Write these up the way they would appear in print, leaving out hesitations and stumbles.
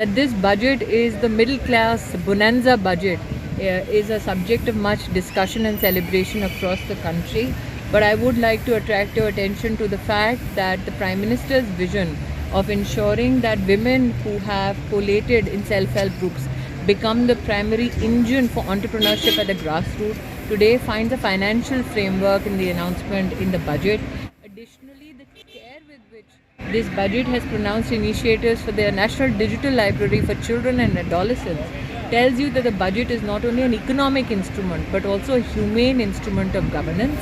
That this budget is the middle class bonanza budget is a subject of much discussion and celebration across the country. But I would like to attract your attention to the fact that the Prime Minister's vision of ensuring that women who have collated in self-help groups become the primary engine for entrepreneurship at the grassroots today finds a financial framework in the announcement in the budget. Additionally, the care with which this budget has pronounced initiatives for their National Digital Library for children and adolescents tells you that the budget is not only an economic instrument but also a humane instrument of governance.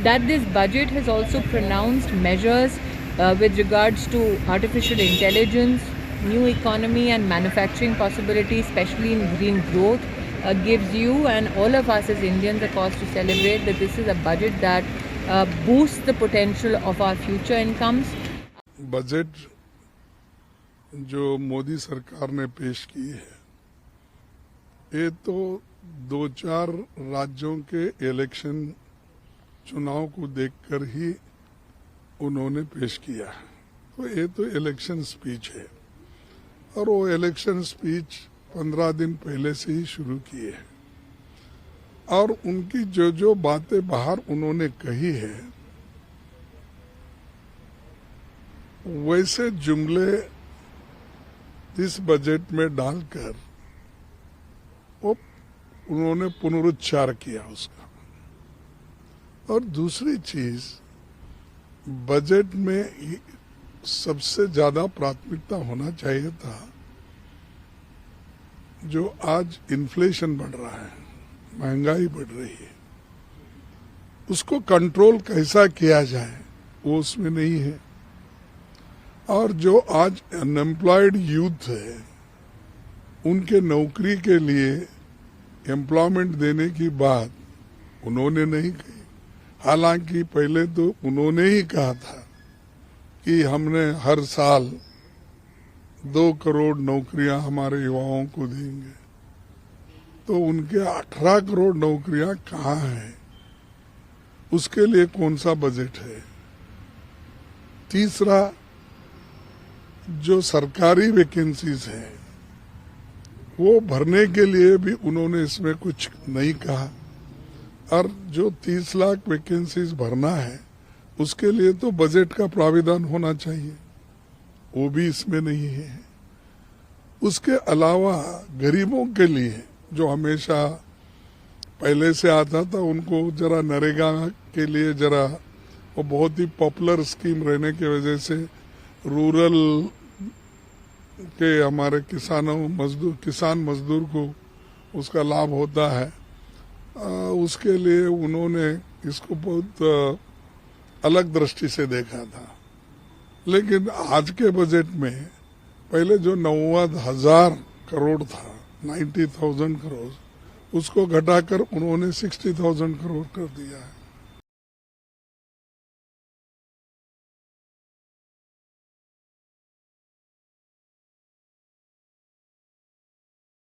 That this budget has also pronounced measures with regards to artificial intelligence, new economy and manufacturing possibilities, especially in green growth, gives you and all of us as Indians a cause to celebrate that this is a budget that boosts the potential of our future incomes. Budget जो मोदी सरकार ने पेश की है, ये तो 2-4 राज्यों के इलेक्शन चुनाव को देखकर ही उन्होंने पेश किया है। तो ये तो इलेक्शन स्पीच है और वो इलेक्शन स्पीच 15 दिन पहले से ही शुरू किए है और उनकी जो जो बातें बाहर उन्होंने कही है वैसे जुमले इस बजट में डालकर वो उन्होंने पुनरुच्चार किया उसका। और दूसरी चीज, बजट में सबसे ज्यादा प्राथमिकता होना चाहिए था जो आज इन्फ्लेशन बढ़ रहा है, महंगाई बढ़ रही है, उसको कंट्रोल कैसा किया जाए वो उसमें नहीं है। और जो आज अनएम्प्लॉयड यूथ है उनके नौकरी के लिए एम्प्लॉयमेंट देने की बात उन्होंने नहीं कही। हालांकि पहले तो उन्होंने ही कहा था कि हमने हर साल 2 करोड़ नौकरियां हमारे युवाओं को देंगे। तो उनके 18 करोड़ नौकरियां कहाँ हैं? उसके लिए कौन सा बजट है? तीसरा, जो सरकारी वैकेंसीज है वो भरने के लिए भी उन्होंने इसमें कुछ नहीं कहा। और जो 30 लाख वैकेंसीज भरना है उसके लिए तो बजट का प्राविधान होना चाहिए, वो भी इसमें नहीं है। उसके अलावा गरीबों के लिए जो हमेशा पहले से आता था उनको जरा नरेगा के लिए जरा वो बहुत ही पॉपुलर स्कीम रहने की वजह से रूरल के हमारे किसान मजदूर को उसका लाभ होता है, उसके लिए उन्होंने इसको बहुत अलग दृष्टि से देखा था। लेकिन आज के बजट में पहले जो 90,000 करोड़ था, 90,000 करोड़, उसको घटाकर उन्होंने 60,000 करोड़ कर दिया है।